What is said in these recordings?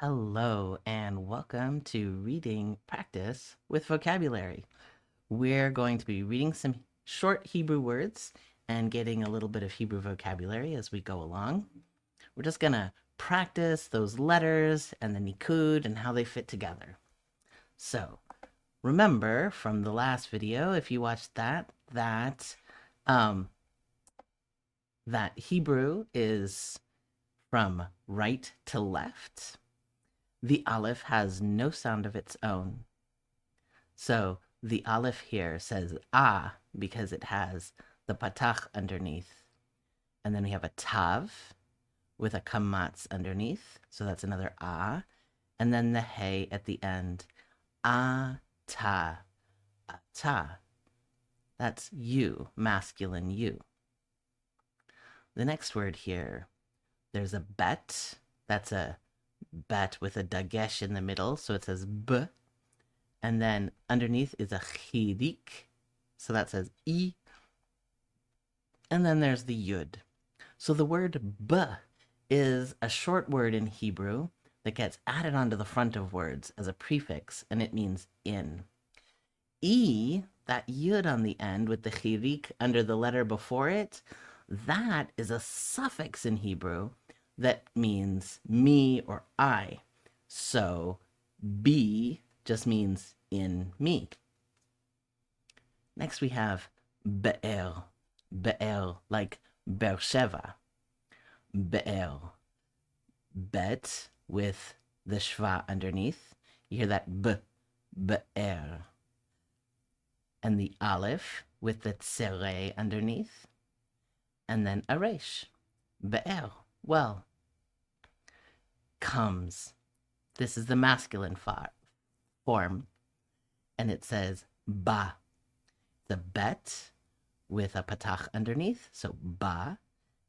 Hello, and welcome to Reading Practice with Vocabulary. We're going to be reading some short Hebrew words and getting a little bit of Hebrew vocabulary as we go along. We're just going to practice those letters and the nikud and how they fit together. So, remember from the last video, if you watched um, that Hebrew is from right to left. The aleph has no sound of its own. So the aleph here says ah because it has the patach underneath. And then we have a tav with a kamatz underneath. So that's another ah. And then the hey at the end. Ta. Ta. That's you, masculine you. The next word here, there's a bet. That's a bet with a dagesh in the middle. So it says b. And then underneath is a chirik. So that says e. And then there's the yud. So the word b is a short word in Hebrew that gets added onto the front of words as a prefix, and it means in. E, that yud on the end with the chirik under the letter before it, that is a suffix in Hebrew that means me or I. So be just means in me. Next we have be'er. Be'er, like Beersheva. Be'er. Bet with the shva underneath. You hear that b, be'er. And the aleph with the tsere underneath. And then a resh. Be'er. Well, comes. This is the masculine form. And it says ba. The bet with a patach underneath, so ba,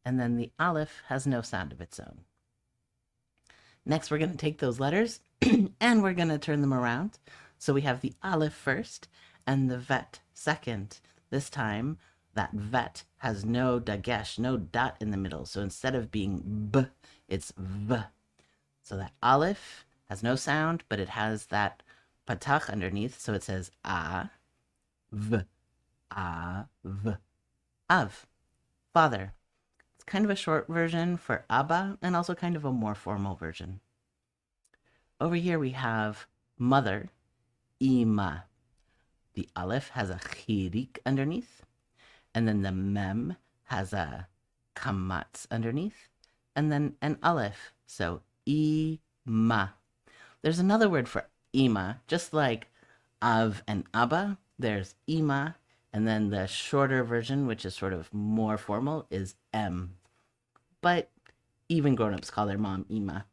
and then the aleph has no sound of its own. Next, we're going to take those letters and we're going to turn them around. So we have the aleph first and the vet second. This time, that vet has no dagesh, no dot in the middle. So instead of being b, it's v. So that aleph has no sound, but it has that patach underneath. So it says a, v, av, av, father. It's kind of a short version for Abba and also kind of a more formal version. Over here we have mother, Ima. The aleph has a chirik underneath, and then the mem has a kamatz underneath, and then an aleph, so Ima. There's another word for Ima, just like Av and Abba, there's Ima, and then the shorter version, which is sort of more formal, is M. But even grown-ups call their mom Ima.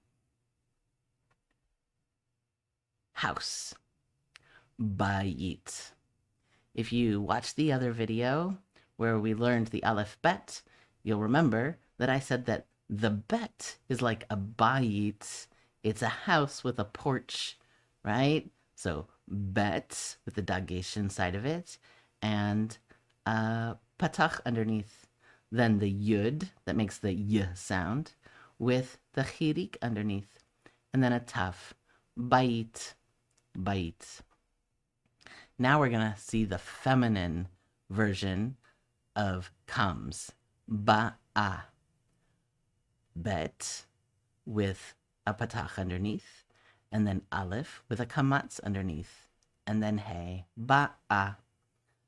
House. Bayit. If you watched the other video where we learned the aleph bet, you'll remember that I said that the bet is like a bayit. It's a house with a porch, right? So bet with the dagesh inside of it, and patach underneath. Then the yud that makes the y sound with the chirik underneath, and then a taf, bait, bait. Now we're gonna see the feminine version of comes, ba'a, bet with a patach underneath, and then aleph with a kamatz underneath, and then hey, ba'a.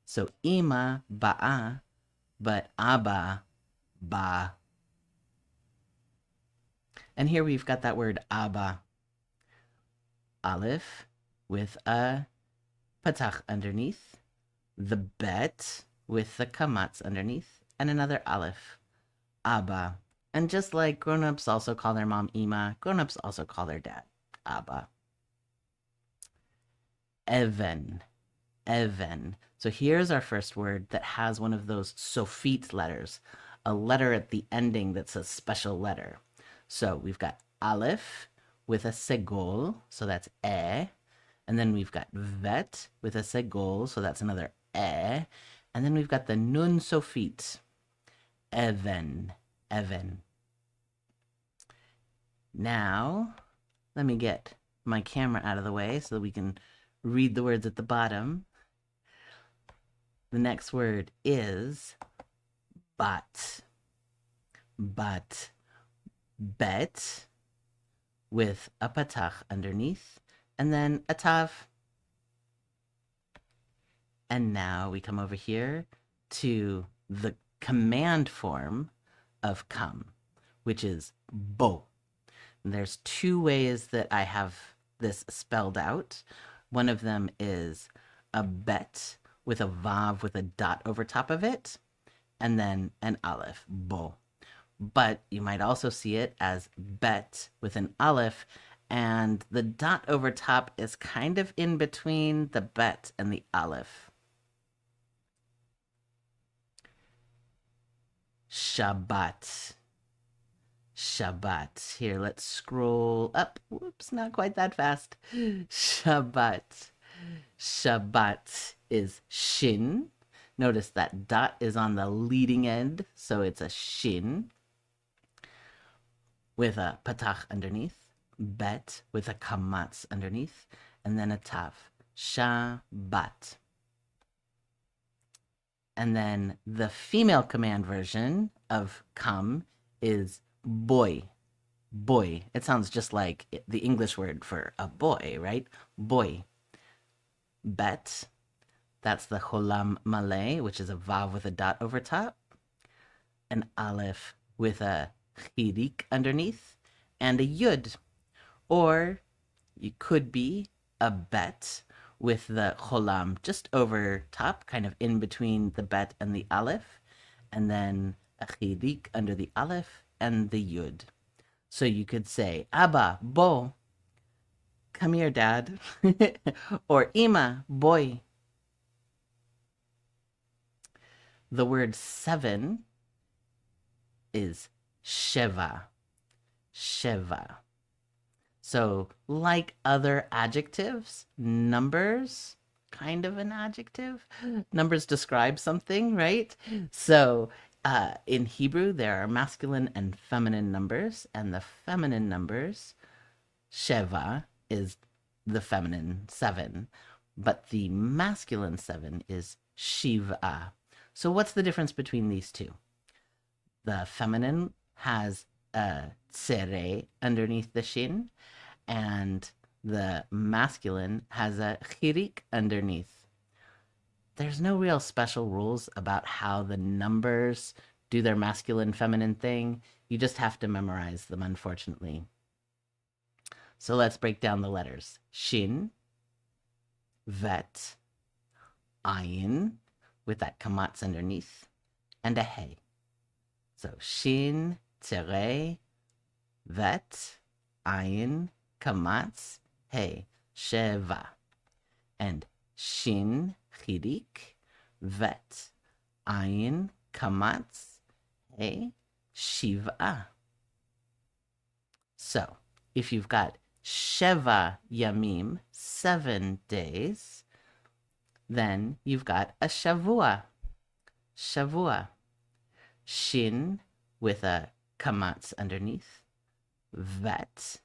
So ima, ba'a, but abba, ba. And here we've got that word abba. Aleph with a patach underneath, the bet with the kamatz underneath, and another aleph, abba. And just like grown-ups also call their mom ima, grown-ups also call their dad abba. Even, even. So here's our first word that has one of those sofit letters, a letter at the ending that's a special letter. So we've got aleph with a segol, so that's e. And then we've got vet with a segol, so that's another e. And then we've got the nun sofit, even, even. Now, let me get my camera out of the way so that we can read the words at the bottom. The next word is bat. Bat. Bet with a patach underneath and then a tav. And now we come over here to the command form of come, which is bo. And there's two ways that I have this spelled out. One of them is a bet with a vav with a dot over top of it, and then an aleph, bo. But you might also see it as bet with an aleph, and the dot over top is kind of in between the bet and the aleph. Shabbat. Shabbat. Here, let's scroll up. Whoops, not quite that fast. Shabbat. Shabbat is shin. Notice that dot is on the leading end, so it's a shin with a patach underneath, bet with a kamatz underneath, and then a tav. Shabbat. And then the female command version of come is boy. Boy. It sounds just like the English word for a boy, right? Boy. Bet. That's the cholam malay, which is a vav with a dot over top. An aleph with a chirik underneath. And a yud. Or you could be a bet with the cholam just over top, kind of in between the bet and the aleph, and then a chirik under the aleph and the yud. So you could say, Abba, bo, come here, dad, or Ima, boy. The word 7 is sheva, sheva. So, like other adjectives, numbers, kind of an adjective. Numbers describe something, right? So, in Hebrew, there are masculine and feminine numbers, and the feminine numbers, sheva, is the feminine 7, but the masculine 7 is shiva. So, what's the difference between these two? The feminine has a tsere underneath the shin, and the masculine has a chirik underneath. There's no real special rules about how the numbers do their masculine feminine thing. You just have to memorize them, unfortunately. So let's break down the letters. Shin, vet, ayin, with that kamatz underneath, and a hey. So shin, tere, vet, ayin, kamatz, hey, sheva. And shin, chirik, vet, ayin, kamatz, hey, shiva. So, if you've got sheva yamim, 7 days, then you've got a shavua. Shavua. Shin with a kamatz underneath, vet,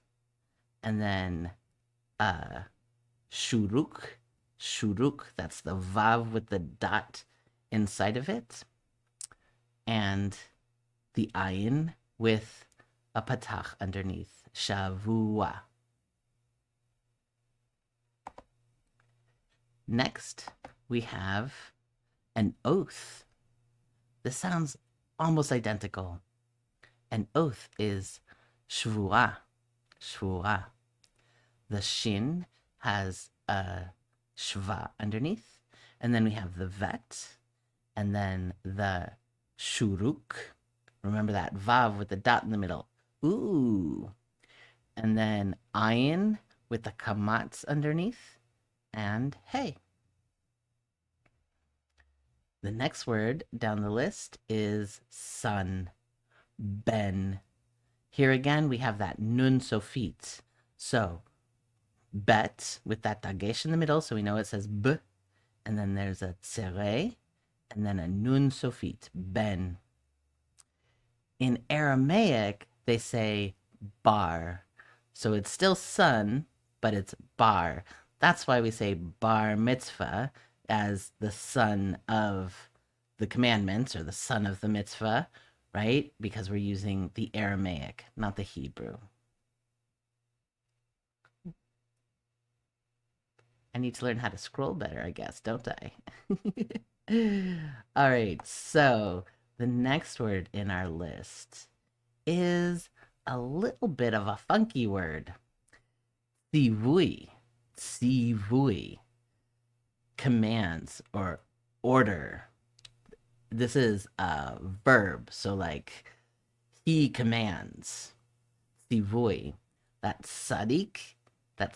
and then shuruk. Shuruk, that's the vav with the dot inside of it. And the ayin with a patach underneath. Shavua. Next, we have an oath. This sounds almost identical. An oath is shvuah. Shvuah. The shin has a shva underneath, and then we have the vet, and then the shuruk. Remember that vav with the dot in the middle. Ooh. And then ayin with the kamatz underneath, and hey. The next word down the list is son, ben. Here again, we have that nun sofit. So, bet with that dagesh in the middle, so we know it says b, and then there's a tsere, and then a nun sofit, ben. In Aramaic, they say bar. So it's still son, but it's bar. That's why we say bar mitzvah as the son of the commandments or the son of the mitzvah, right? Because we're using the Aramaic, not the Hebrew. I need to learn how to scroll better, I guess, don't I? All right, so the next word in our list is a little bit of a funky word. Tzivui. Tzivui. Commands or order. This is a verb, so like he commands. Tzivui. That tzaddik, the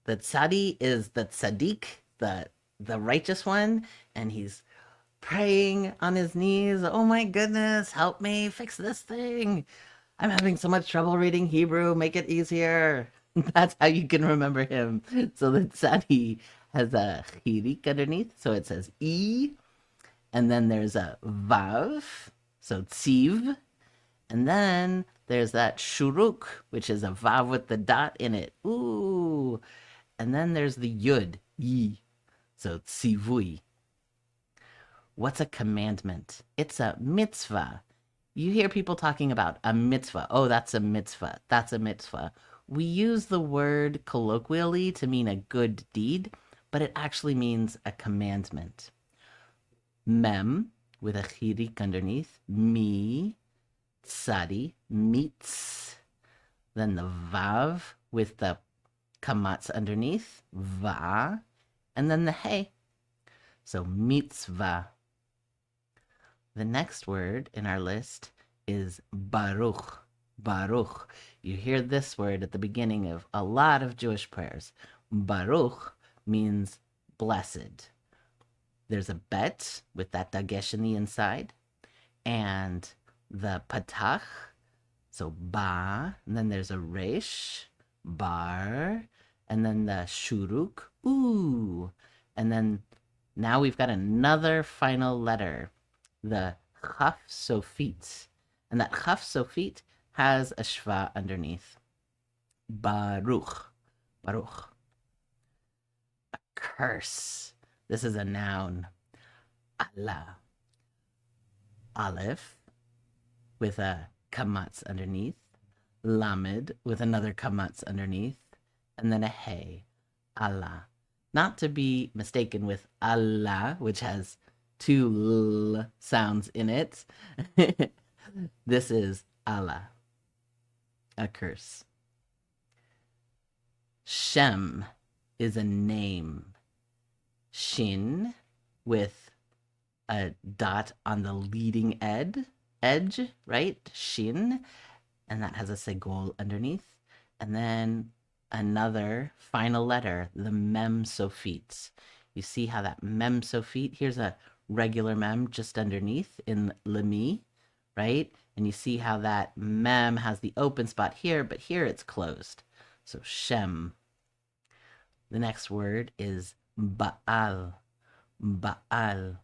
tzadi is the tzaddik, the righteous one, and he's praying on his knees. Oh my goodness, help me fix this thing. I'm having so much trouble reading Hebrew. Make it easier. That's how you can remember him. So the tzadi has a chirik underneath, so it says e, and then there's a vav, so tziv, and then there's that shuruk, which is a vav with the dot in it. Ooh. And then there's the yud, yi. So tzivui. What's a commandment? It's a mitzvah. You hear people talking about a mitzvah. Oh, that's a mitzvah. That's a mitzvah. We use the word colloquially to mean a good deed, but it actually means a commandment. Mem, with a chirik underneath. Mi, tzadi, mitz. Then the vav with the kamatz underneath, va, and then the hey. So mitzvah. The next word in our list is baruch. Baruch. You hear this word at the beginning of a lot of Jewish prayers. Baruch means blessed. There's a bet with that dagesh in the inside, and the patach, so ba, and then there's a resh, bar, and then the shuruk, ooh, and then now we've got another final letter, the chaf sofit, and that chaf sofit has a shva underneath. Baruch, baruch. A curse. This is a noun. Allah. Aleph with a kamatz underneath, lamed with another kamatz underneath, and then a hey, Allah. Not to be mistaken with Allah, which has two l sounds in it. This is Allah, a curse. Shem is a name. Shin with a dot on the leading edge, right? Shin, and that has a segol underneath. And then another final letter, the mem sofit. You see how that mem sofit, here's a regular mem just underneath in lemi, right? And you see how that mem has the open spot here, but here it's closed. So Shem. The next word is Baal. Baal.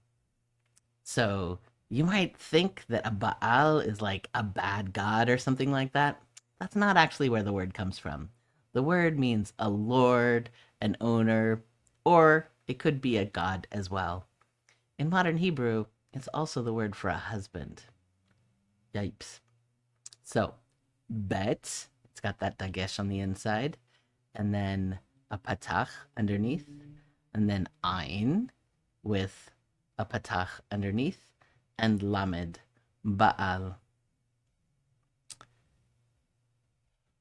So you might think that a Baal is like a bad god or something like that. That's not actually where the word comes from. The word means a lord, an owner, or it could be a god as well. In modern Hebrew, it's also the word for a husband. Yipes. So, bet, it's got that dagesh on the inside, and then a patach underneath, and then ayin with a patach underneath, and lamed, Baal.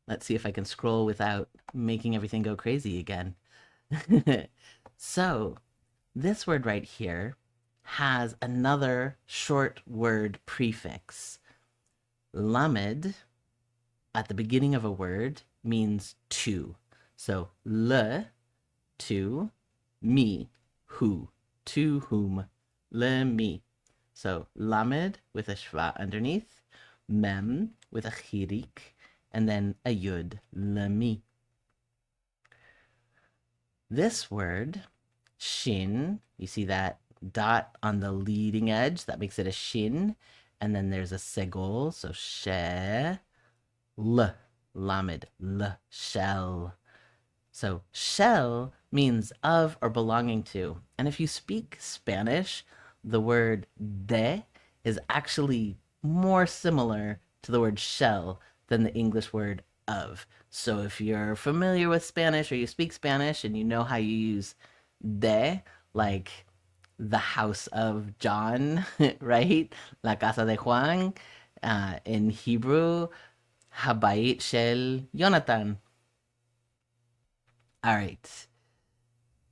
Let's see if I can scroll without making everything go crazy again. So, this word right here has another short word prefix. Lamed, at the beginning of a word, means to. So, le, to, me, who, to whom, le, me. So, lamed with a shva underneath, mem with a chirik, and then a yud, lemi. This word, shin, you see that dot on the leading edge, that makes it a shin, and then there's a segol, so she, l. lamed, l, shell. So shell means of or belonging to. And if you speak Spanish, the word de is actually more similar to the word shell than the English word of. So if you're familiar with Spanish or you speak Spanish and you know how you use de, like the house of John, right? La casa de Juan. In Hebrew, Habayit shel Jonathan. All right.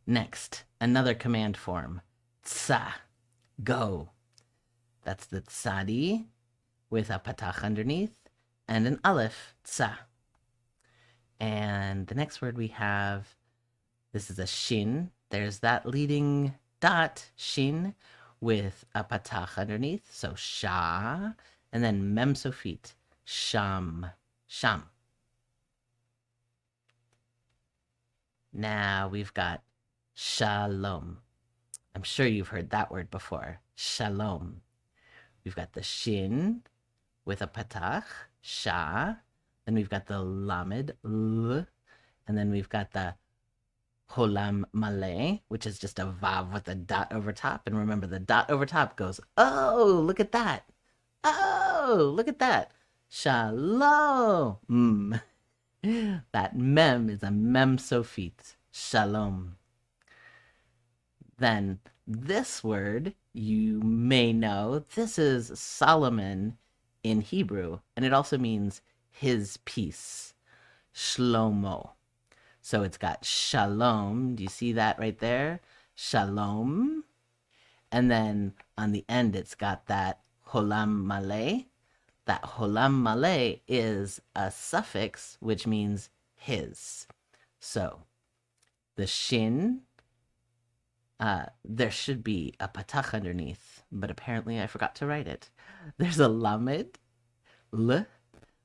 Next, another command form. Tsa, go. That's the tsadi with a patach underneath and an aleph, tsa. And the next word we have, this is a shin. There's that leading dot, shin, with a patach underneath. So sha, and then mem sofit, sham, sham. Now we've got shalom. I'm sure you've heard that word before. Shalom. We've got the shin with a patach, sha. Then we've got the lamed, l. And then we've got the holam malay, which is just a vav with a dot over top. And remember, the dot over top goes, oh, look at that. Oh, look at that. Shalom. That mem is a mem sofit. Shalom. Then this word you may know, this is Solomon in Hebrew, and it also means his peace. Shlomo. So it's got shalom. Do you see that right there? Shalom. And then on the end, it's got that holam malay. That holam malay is a suffix which means his. So the shin, there should be a patach underneath, but apparently I forgot to write it. There's a lamed, l,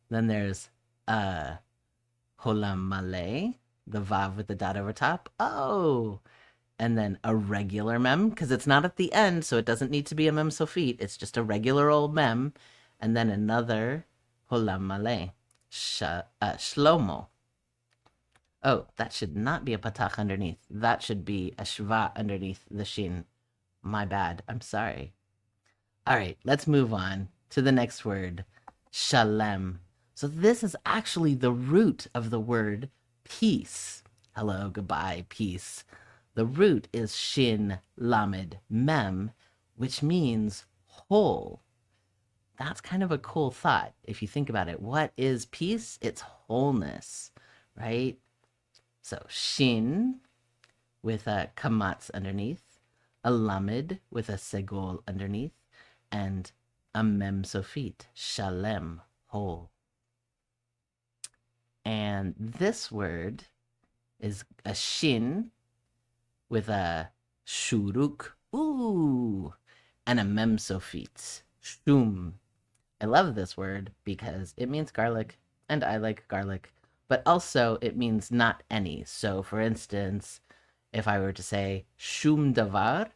then there's a holam malay, the vav with the dot over top. Oh, and then a regular mem, because it's not at the end, so it doesn't need to be a mem sofit. It's just a regular old mem, and then another holam malay, shlomo. Oh, that should not be a patach underneath. That should be a shva underneath the shin. My bad. I'm sorry. All right, let's move on to the next word, shalem. So this is actually the root of the word peace. Hello, goodbye, peace. The root is shin lamed mem, which means whole. That's kind of a cool thought if you think about it. What is peace? It's wholeness, right? So shin with a kamatz underneath, a lamed with a segol underneath, and a mem sofit, shalem, whole. And this word is a shin with a shuruk, ooh, and a mem sofit, shum. I love this word because it means garlic, and I like garlic, but also it means not any. So, for instance, if I were to say shum davar,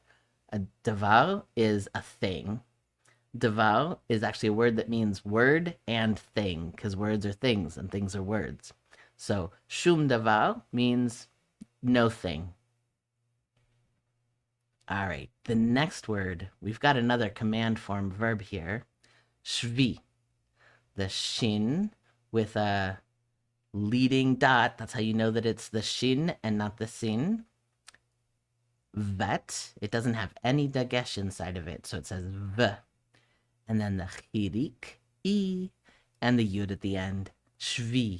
a davar is a thing. Davar is actually a word that means word and thing, because words are things and things are words. So, shum davar means no thing. All right, the next word, we've got another command form verb here, shvi. The shin with a leading dot, that's how you know that it's the shin and not the sin. Vet, it doesn't have any dagesh inside of it, so it says v. And then the chirik, e, and the yud at the end, shvi.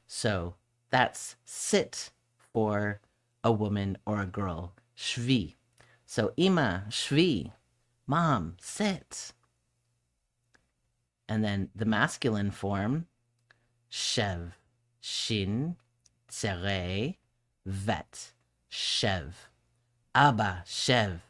So that's sit for a woman or a girl, shvi. So ima, shvi, mom, sit. And then the masculine form, shev, shin, tzere, vet, shev. Abba, shev.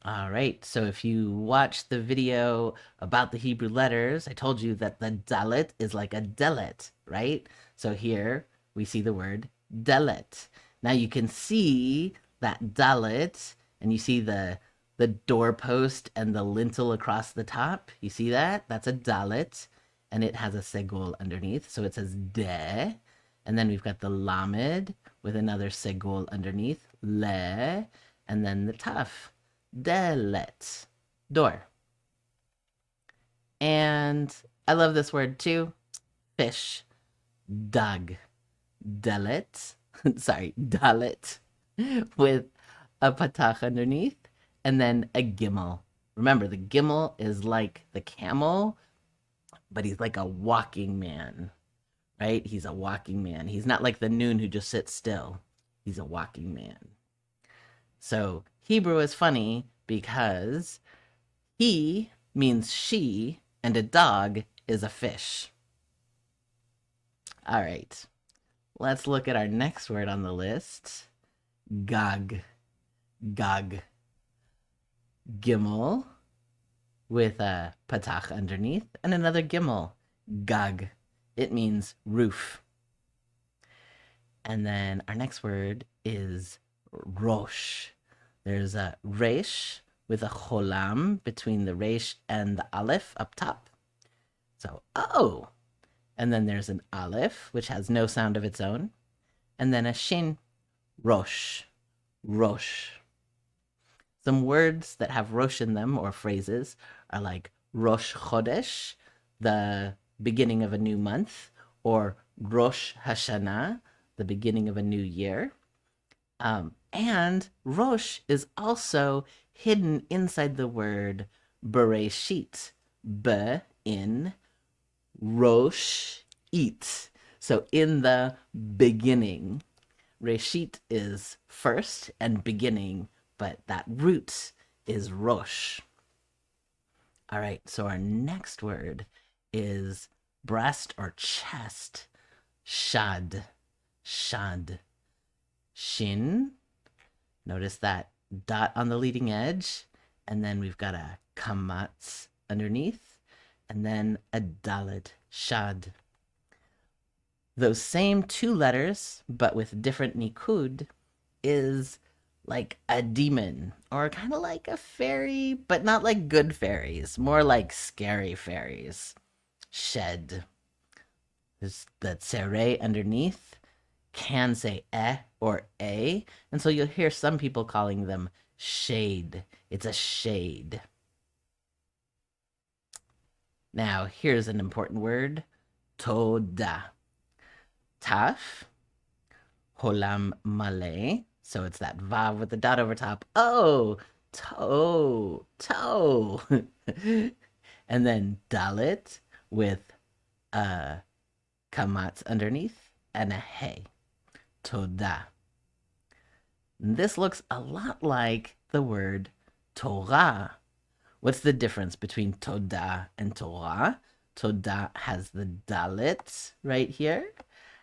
All right, so if you watched the video about the Hebrew letters, I told you that the dalet is like a delet, right? So here we see the word delet. Now you can see that dalet, and you see the doorpost and the lintel across the top. You see that? That's a dalet. and it has a segul underneath. So it says de. And then we've got the lamed with another segul underneath, le. And then the taf, delet, door. And I love this word too, fish, dag, delet, sorry, dalet, with a patach underneath, and then a gimel. Remember, the gimel is like the camel, but he's like a walking man, right? He's a walking man. He's not like the noon who just sits still. He's a walking man. So Hebrew is funny because he means she, and a dog is a fish. All right, let's look at our next word on the list. Gag. Gag. Gimel with a patach underneath and another gimel. Gag. It means roof. And then our next word is rosh. There's a resh with a cholam between the resh and the aleph up top. So, oh. And then there's an aleph, which has no sound of its own. And then a shin, rosh. Rosh. Some words that have rosh in them, or phrases, are like Rosh Chodesh, the beginning of a new month, or Rosh Hashanah, the beginning of a new year. And Rosh is also hidden inside the word Bereshit, be in Rosh it. So in the beginning, Reshit is first and beginning, but that root is Rosh. All right, so our next word is breast or chest. Shad. Shad. Shin. Notice that dot on the leading edge. And then we've got a kamatz underneath. And then a dalet. Shad. Those same two letters, but with different nikud, is like a demon, or kind of like a fairy, but not like good fairies, more like scary fairies. Shed. There's the tsere underneath, can say or a, and so you'll hear some people calling them shade. It's a shade. Now, here's an important word, toda. Taf, holam male. So it's that vav with the dot over top. Oh, toe. And then dalit with a kamatz underneath and a hey. Toda. This looks a lot like the word Torah. What's the difference between Toda and Torah? Toda has the dalit right here,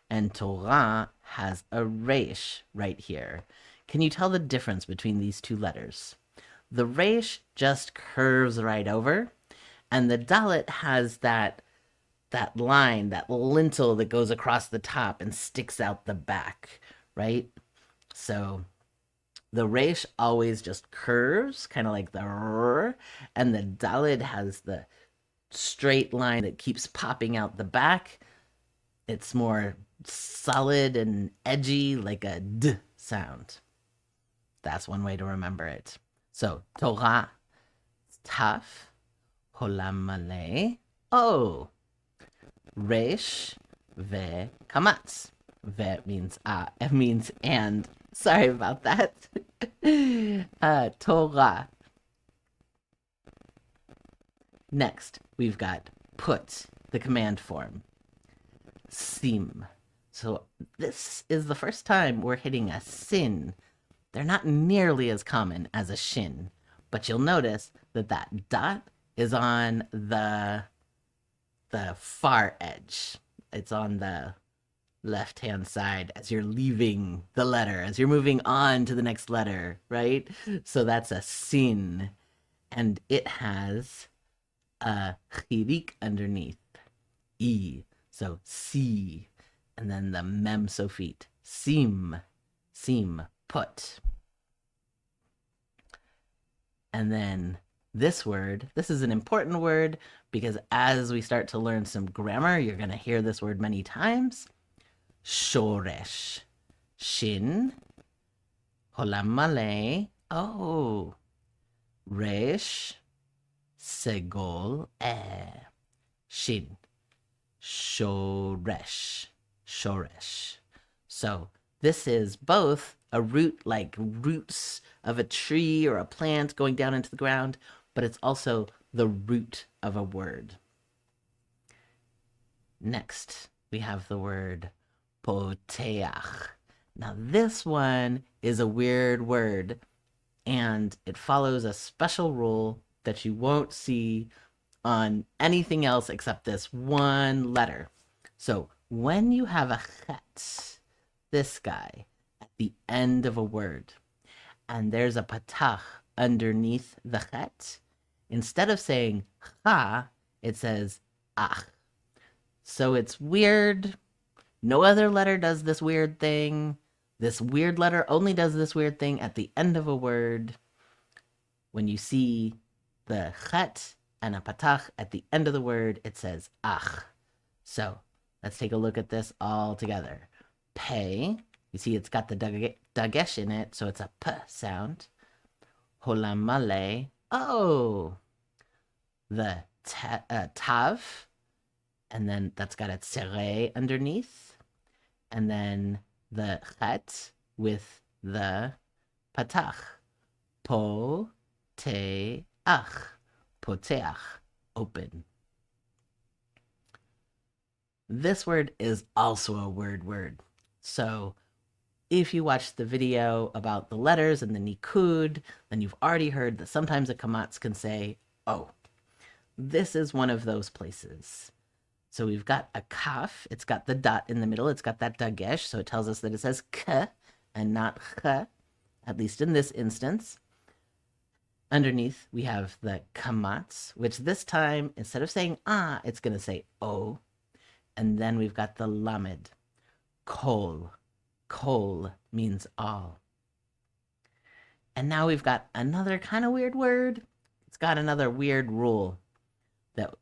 and Torah has a resh right here. Can you tell the difference between these two letters? The resh just curves right over, and the dalit has that line, that lintel that goes across the top and sticks out the back, right? So the resh always just curves, kind of like the r, and the dalit has the straight line that keeps popping out the back. It's more solid and edgy, like a d sound. That's one way to remember it. So, Torah, taf, holam male, oh, resh, ve, kamatz. Ve means it means and. Sorry about that. Torah. Next, we've got put, the command form. Sim. So this is the first time we're hitting a sin. They're not nearly as common as a shin, but you'll notice that that dot is on the far edge. It's on the left-hand side as you're leaving the letter, as you're moving on to the next letter, right? So that's a sin, and it has a chirik underneath, e. So si, and then the mem sofit, sim, put. And then this word. This is an important word because as we start to learn some grammar, you're going to hear this word many times. Shoresh. Shin. Holam male. Oh. Resh. Segol. Shin. Shoresh. Shoresh. So this is both a root, like roots of a tree or a plant going down into the ground, but it's also the root of a word. Next, we have the word poteach. Now, this one is a weird word, and it follows a special rule that you won't see on anything else except this one letter. So, when you have a chet, this guy, at the end of a word, and there's a patach underneath the chet, instead of saying cha, it says ach. So it's weird. No other letter does this weird thing. This weird letter only does this weird thing at the end of a word. When you see the chet and a patach at the end of the word, it says ach. So let's take a look at this all together. Pei, you see it's got the dagesh in it, so it's a p sound. Holam male, oh. The tav, and then that's got a tsere underneath, and then the chet with the patach. Po, te, ach. Poteach, open. This word is also a word. So if you watch the video about the letters and the nikud, then you've already heard that sometimes a kamatz can say, oh. This is one of those places. So we've got a kaf. It's got the dot in the middle. It's got that dagesh, so it tells us that it says k and not ch, at least in this instance. Underneath, we have the kamatz, which this time, instead of saying ah, it's going to say o. And then we've got the lamed, kol. Kol means all. And now we've got another kind of weird word. It's got another weird rule that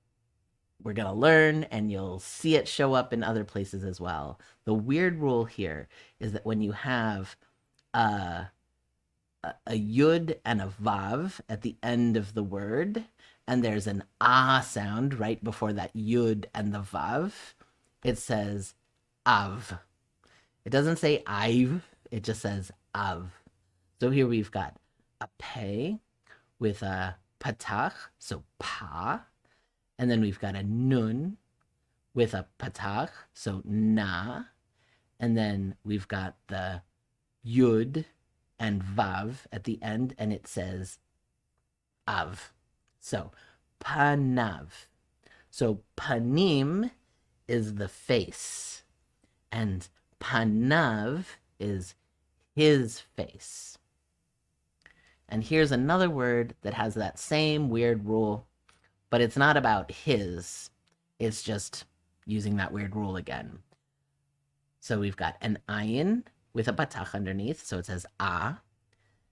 we're going to learn, and you'll see it show up in other places as well. The weird rule here is that when you have a yud and a vav at the end of the word, and there's an ah sound right before that yud and the vav, it says av. It doesn't say iv, it just says av. So here we've got a pei with a patach, so pa, and then we've got a nun with a patach, so na, and then we've got the yud and vav at the end, and it says av. So panav. So panim is the face, and panav is his face. And here's another word that has that same weird rule, but it's not about his. It's just using that weird rule again. So we've got an ayin with a patach underneath, so it says ah.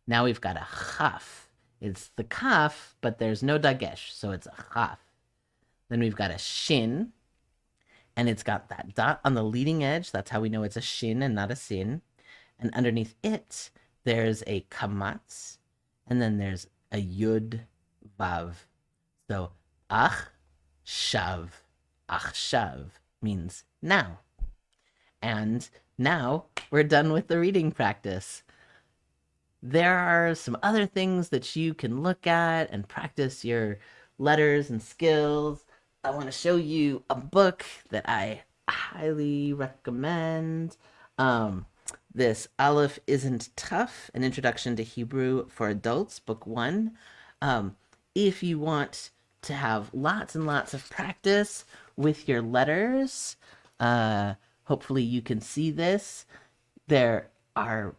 Now we've got a chaf. It's the kaf, but there's no dagesh, so it's a chaf. Then we've got a shin, and it's got that dot on the leading edge. That's how we know it's a shin and not a sin. And underneath it, there's a kamatz, and then there's a yud vav. So ach shav. Ach shav means now. And now we're done with the reading practice. There are some other things that you can look at and practice your letters and skills. I want to show you a book that I highly recommend. This Aleph Isn't Tough, An Introduction to Hebrew for Adults, Book 1. If you want to have lots and lots of practice with your letters, hopefully you can see this. There are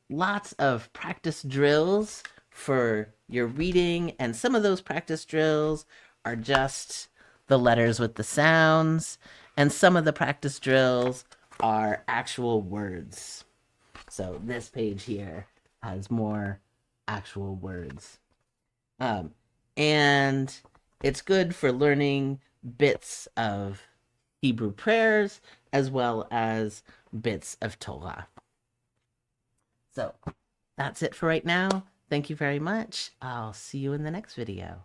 lots of practice drills for your reading, and some of those practice drills are just the letters with the sounds, and some of the practice drills are actual words. So this page here has more actual words. and it's good for learning bits of Hebrew prayers as well as bits of Torah. So that's it for right now. Thank you very much. I'll see you in the next video.